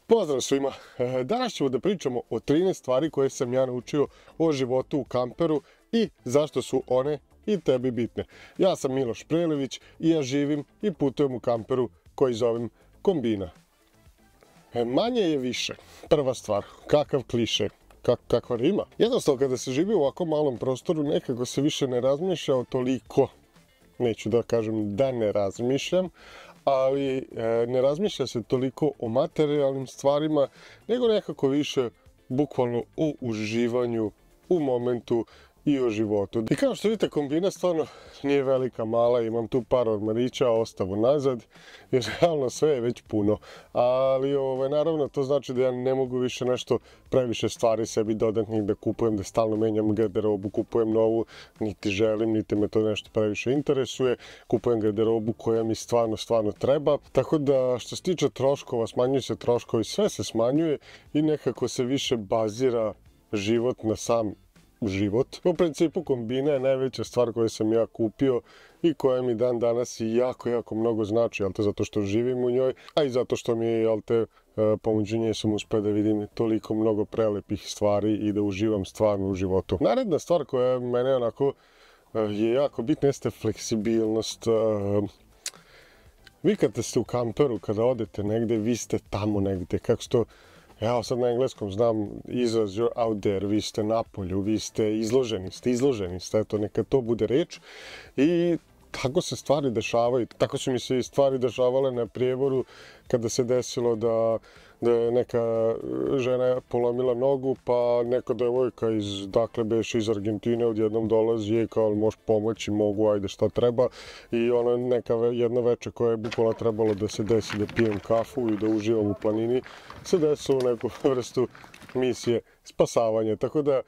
Pozdrav svima! Danas ćemo da pričamo o 13 stvari koje sam ja naučio o životu u kamperu i zašto su one i tebi bitne. Ja sam Miloš Prelević i ja živim i putujem u kamperu koji zovem Kombina. Manje je više. Prva stvar, kakav kliše, kakva rima. Jednostavno, kada se živi u ovako malom prostoru, nekako se više ne razmišlja o toliko, neću da kažem da ne razmišljam, ali ne razmišlja se toliko o materijalnim stvarima, nego nekako više bukvalno o uživanju u momentu i o životu. I kao što vidite, Kombina stvarno nije velika, mala, imam tu par ormarića, ostavu nazad, jer realno sve je već puno. Ali naravno to znači da ja ne mogu više nešto previše stvari sebi dodatnih da kupujem, da stalno menjam garderobu, kupujem novu, niti želim, niti me to nešto previše interesuje. Kupujem garderobu koja mi stvarno treba. Tako da što se tiče troškova, smanjuju se troškovi, sve se smanjuje i nekako se više bazira život na sam život. U principu Kombina je najveća stvar koju sam ja kupio i koja mi dan danas i jako mnogo znači, zato što živim u njoj, a i zato što mi je, pomoću nje sam uspeo da vidim toliko mnogo prelepih stvari i da uživam stvarno u životu. Naredna stvar koja mene onako je jako bitna jeste fleksibilnost. Vi kada ste u kamperu, kada odete negde, vi ste tamo negde, kako se to... Evo sad na engleskom znam izraz you're out there, vi ste na polju, vi ste izloženi ste, eto neka to bude reč. I tako se stvari dešavaju, tako su mi se i stvari dešavale na Prijevoru kada se desilo da je neka žena polomila nogu, pa neka devojka iz Argentine odjednom dolazi i kao možeš pomoći, mogu, ajde šta treba. I ona jedna večer koja je bukvalno trebalo da se desi da pijem kafu i da uživam u planini, se desilo neku vrstu misije spasavanja. Tako da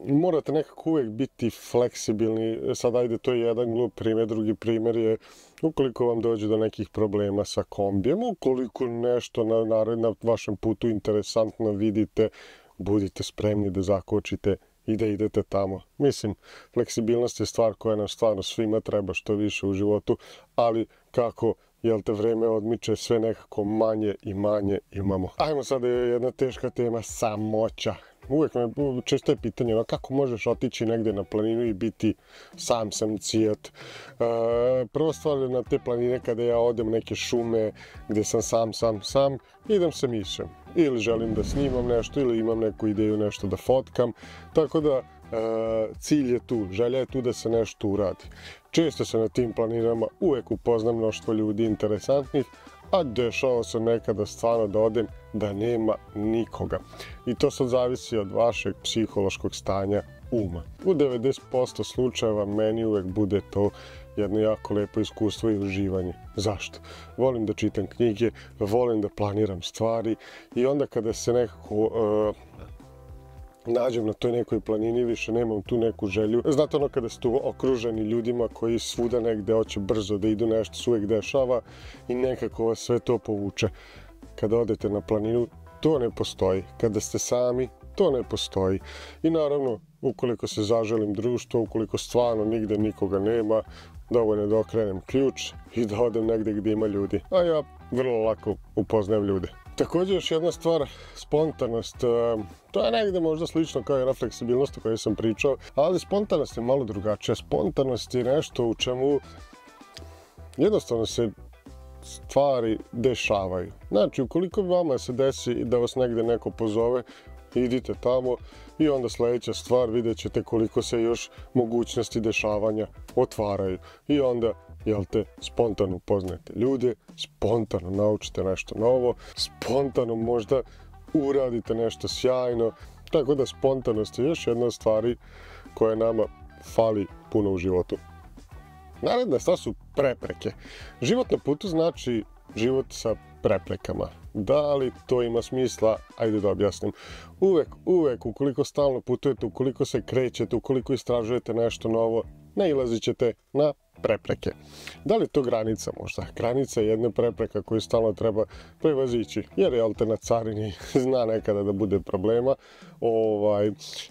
morate nekako uvijek biti fleksibilni. Sad ajde, to je jedan glup primjer, drugi primjer je ukoliko vam dođe do nekih problema sa kombijem, ukoliko nešto na vašem putu interesantno vidite, budite spremni da zakočite i da idete tamo. Mislim, fleksibilnost je stvar koja nam stvarno svima treba što više u životu, ali kako vreme odmiče, sve nekako manje i manje imamo. Ajmo sada jedna teška tema, samoća. Uvijek me često je pitanje kako možeš otići negde na planinu i biti sam cijat. Prva stvar je na te planine kada ja odem neke šume gde sam sam, idem se mišem. Ili želim da snimam nešto ili imam neku ideju nešto da fotkam. Tako da cilj je tu, želja je tu da se nešto uradi. Često se na tim planinama uvijek upoznam mnoštvo ljudi interesantnih, a dešava se nekada stvarno da odem da nema nikoga. I to sad zavisi od vašeg psihološkog stanja uma. U 90% slučajeva meni uvek bude to jedno jako lepo iskustvo i uživanje. Zašto? Volim da čitam knjige, volim da planiram stvari i onda kada se nekako nađem na toj nekoj planini, više nemam tu neku želju. Znate ono kada ste okruženi ljudima koji svuda negde hoće brzo da idu, nešto se uvijek dešava i nekako vas sve to povuče. Kada odete na planinu, to ne postoji. Kada ste sami, to ne postoji. I naravno, ukoliko se zaželim društvo, ukoliko stvarno nigde nikoga nema, dovoljno da okrenem ključ i da odem negde gdje ima ljudi. A ja vrlo lako upoznajem ljude. Također još jedna stvar, spontanost. To je negde možda slično kao i ona fleksibilnost o kojoj sam pričao, ali spontanost je malo drugačija. Spontanost je nešto u čemu jednostavno se stvari dešavaju. Znači, ukoliko vama se desi da vas negde neko pozove, idite tamo i onda sljedeća stvar, vidjet ćete koliko se još mogućnosti dešavanja otvaraju. I onda, jel te, spontano upoznajete ljude, spontano naučite nešto novo, spontano možda uradite nešto sjajno, tako da spontanost je još jedna od stvari koja nama fali puno u životu. Naredna stvar su prepreke. Život na putu znači život sa preprekama. Da li to ima smisla? Ajde da objasnim. Uvek, ukoliko stalno putujete, ukoliko se krećete, ukoliko istražujete nešto novo, nailazit ćete na prepreke. Da li je to granica možda? Granica je jedna prepreka koju stalno treba prevazići, jer je na carini zna nekada da bude problema.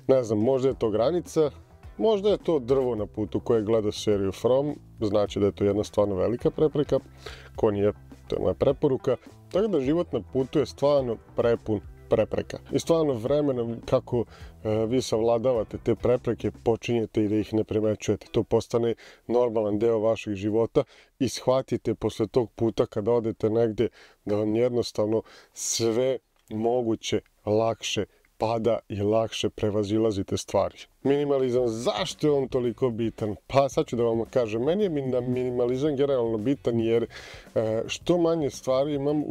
Ne znam, možda je to granica, možda je to drvo na putu koje gleda seriju From, znači da je to jedna stvarno velika prepreka, ko nije, to je moja preporuka. Tako da život na putu je stvarno prepun prepreka. I stvarno vremenom kako vi savladavate te prepreke, počinjete i da ih ne primećujete. To postane normalan deo vašeg života i shvatite posle tog puta kada odete negdje da vam jednostavno sve moguće lakše pada i lakše prevazilazite stvari. Minimalizam, zašto je on toliko bitan? Pa sad ću da vam kažem, meni je minimalizam generalno bitan jer što manje stvari imam,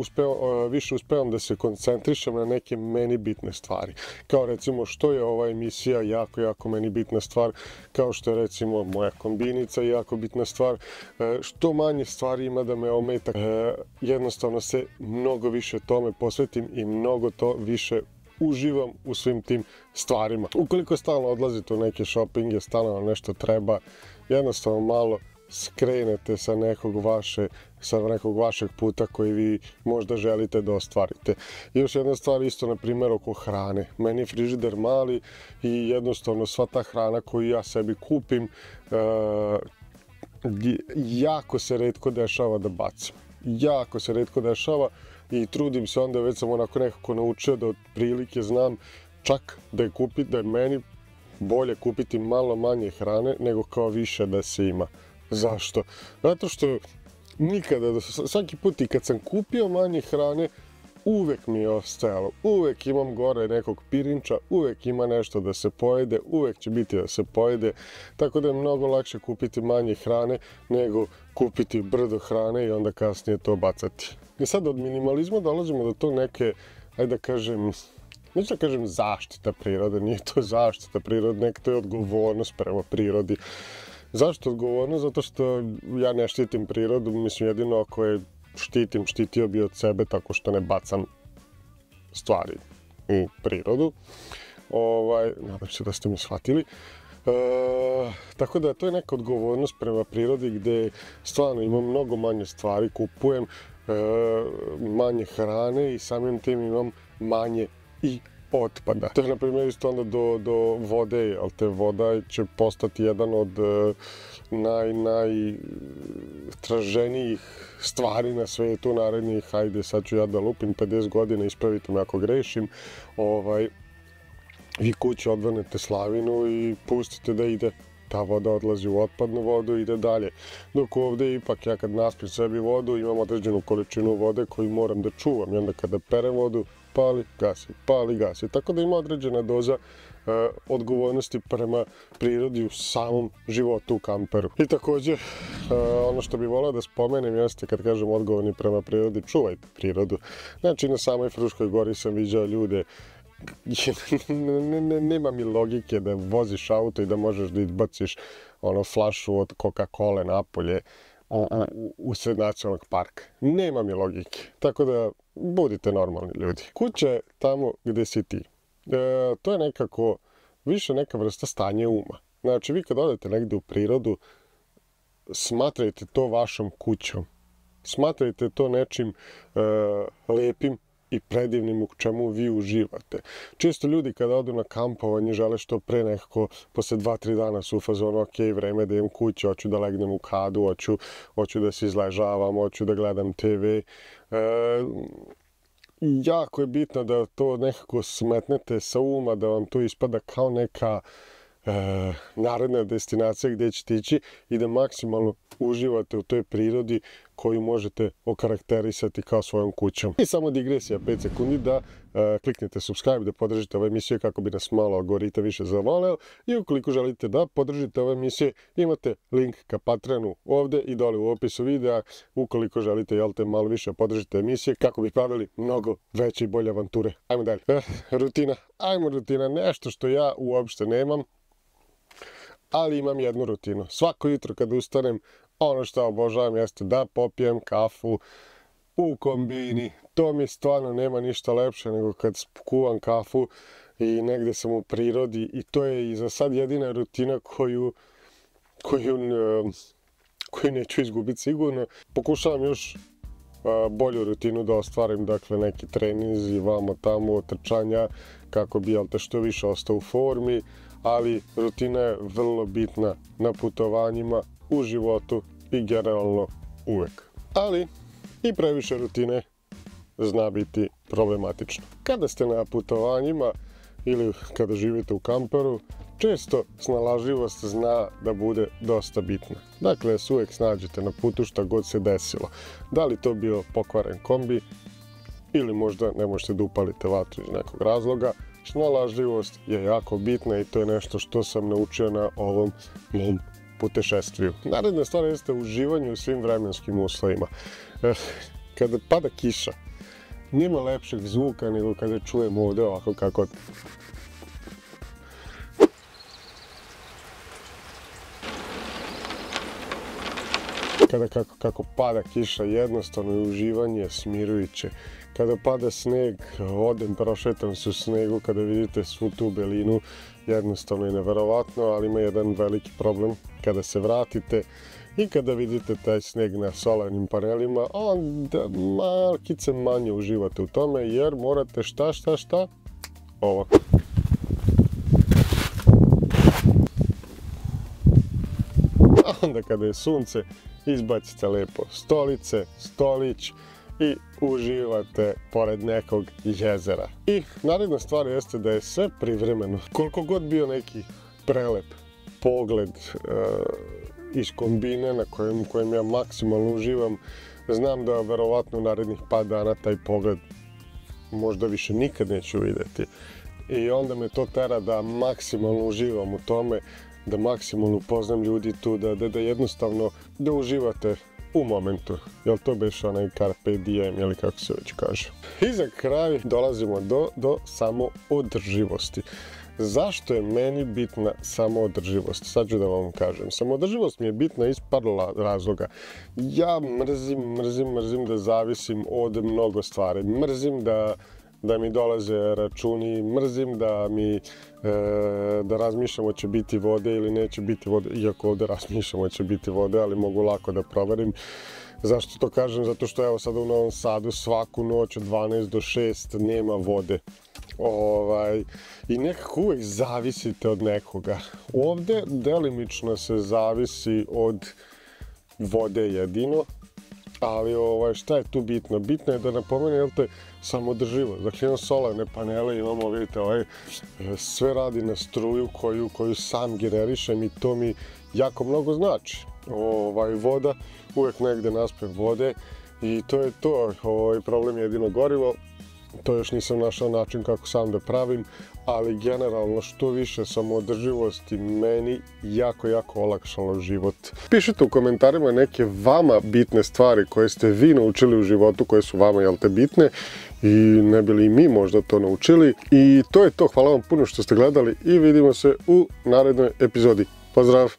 više uspevam da se koncentrišem na neke meni bitne stvari. Kao recimo što je ova emisija jako meni bitna stvar, kao što je recimo moja kombinica jako bitna stvar. Što manje stvari ima da me ometa, jednostavno se mnogo više tome posvetim i mnogo to više uživam u svim tim stvarima. Ukoliko stalno odlazite u neke shoppinge, stalno vam nešto treba, jednostavno malo skrenete sa nekog vašeg puta koji vi možda želite da ostvarite. I još jedna stvar isto, na primjer, oko hrane. Meni je frižider mali i jednostavno sva ta hrana koju ja sebi kupim jako se retko dešava da bacim. Jako se retko dešava i trudim se onda, već sam onako nekako naučio da otprilike znam čak da je meni bolje kupiti malo manje hrane nego kao više da se ima. Zašto? Zato što nikada, svaki put i kad sam kupio manje hrane, uvek mi je ostajalo, uvek imam gore nekog pirinča, uvek ima nešto da se pojede, uvek će biti da se pojede, tako da je mnogo lakše kupiti manje hrane nego kupiti brdo hrane i onda kasnije to bacati. I sad od minimalizma dolazimo do tog neke, ajde da kažem, neću da kažem zaštita prirode, nije to zaštita prirode, nek to je odgovornost prema prirodi. Zašto odgovornost? Zato što ja ne štitim prirodu, mislim jedino ako je štitio bi od sebe tako što ne bacam stvari u prirodu. Nadam se da ste mi shvatili. Tako da to je neka odgovornost prema prirodi gdje stvarno imam mnogo manje stvari, kupujem manje hrane i samim tim imam manje i otpada. To je na primjer isto onda do vode, ali te voda će postati jedan od najtraženijih stvari na svijetu narednih, hajde sad ću ja da lupim 50 godina, ispravite me ako grešim, vi kući odvrnete slavinu i pustite da ide. Ta voda odlazi u otpadnu vodu i ide dalje. Dok ovdje ipak ja kad naspim sebi vodu imam određenu količinu vode koju moram da čuvam i onda kada perem vodu pali, gasi. Tako da ima određena doza odgovornosti prema prirodi u samom životu u kamperu. I također, ono što bih volao da spomenem jeste kad kažem odgovorni prema prirodi, čuvajte prirodu. Znači na samoj Fruškoj gori sam viđao ljude, nema mi logike da voziš auto i da možeš da izbaciš flašu od Coca-Cola napolje u sred nacionalnog parka. Nema mi logike. Tako da budite normalni ljudi. Kuća je tamo gdje si ti. To je nekako više neka vrsta stanja uma. Znači vi kad odete negdje u prirodu, smatrajte to vašom kućom. Smatrajte to nečim lepim i predivnim u čemu vi uživate. Često ljudi kada odu na kampovanje žele što pre nekako posle 2-3 dana su u fazonu ok, vreme da idem kući, hoću da legnem u kadu, hoću da se izležavam, hoću da gledam TV. Jako je bitno da to nekako smetnete sa uma, da vam to ispada kao neka naredna destinacija gdje ćete ići i da maksimalno uživate u toj prirodi koju možete okarakterisati kao svojom kućom. I samo digresija 5 sekundi da kliknete subscribe, da podržite ove emisije kako bi nas malo algoritam više zavoleo, i ukoliko želite da podržite ove emisije imate link ka Patreonu ovdje i dole u opisu videa ukoliko želite malo više podržite emisije kako bi pravili mnogo veće i bolje avanture. Ajmo dalje. Rutina, nešto što ja uopšte nemam, ali imam jednu rutinu. Svako jutro kad ustanem, ono što obožavam jeste da popijem kafu u kombini. To mi stvarno nema ništa lepše nego kad kuvam kafu i negdje sam u prirodi, i to je i za sad jedina rutina koju neću izgubiti sigurno. Pokušavam još bolju rutinu da ostvarim, dakle neki treninzi vamo tamo, trčanja, kako bi što više ostao u formi, ali rutina je vrlo bitna na putovanjima, u životu i generalno uvek. Ali i previše rutine zna biti problematično. Kada ste na putovanjima ili kada živite u kamperu, često snalažljivost zna da bude dosta bitna. Dakle, se uvijek snađete na putu šta god se desilo. Da li to bio pokvaren kombi ili možda ne možete da upalite vatru iz nekog razloga, snalažljivost je jako bitna i to je nešto što sam naučio na ovom mom putešestviju. Naredna stvar jeste uživanje u svim vremenskim uslovima. Kada pada kiša, nema lepšeg zvuka nego kada čujem ovdje ovako kako kako pada kiša, jednostavno je uživanje smirujuće. Kada pada sneg, odem, prošetam se u snegu, kada vidite svu tu belinu, jednostavno je neverovatno, ali ima jedan veliki problem. Kada se vratite i kada vidite taj sneg na solarnim panelima, onda malkice manje uživate u tome, jer morate šta? Ovo. Onda kada je sunce, izbacite lepo stolice, stolić i uživate pored nekog jezera. I naredna stvar jeste da je sve privremeno. Koliko god bio neki prelep pogled iz kombine na kojem ja maksimalno uživam, znam da verovatno u narednih par dana taj pogled možda više nikad neću vidjeti. I onda me to tera da maksimalno uživam u tome, da maksimalno upoznam ljudi tu, da jednostavno da uživate u momentu. Jel to beš onaj carpe diem ili kako se već kaže. I za kraj dolazimo do samoodrživosti. Zašto je meni bitna samoodrživost? Sad ću da vam kažem. Samoodrživost mi je bitna iz par razloga. Ja mrzim da zavisim od mnogo stvari. Mrzim da mi dolaze računi, mrzim da razmišljam hoće biti vode ili neće biti vode, iako ovdje razmišljam hoće biti vode, ali mogu lako da proverim. Zašto to kažem? Zato što evo sada u Novom Sadu svaku noć od 12 do 6 nema vode. I nekako uvijek zavisite od nekoga. Ovdje delimično se zavisi od vode jedino, ali šta je tu bitno? Bitno je da napomenem samoodrživost. Dakle, imam solarne panele, imamo, vidite, sve radi na struju koju sam generišem i to mi jako mnogo znači. Voda, uvijek negdje naspram vode i to je to. Problem je jedino gorivo. To još nisam našao način kako sam da pravim, ali generalno što više samoodrživosti meni jako olakšalo život. Pišite u komentarima neke vama bitne stvari koje ste vi naučili u životu, koje su vama bitne i ne bi li mi možda to naučili. I to je to, hvala vam puno što ste gledali i vidimo se u narednoj epizodi. Pozdrav!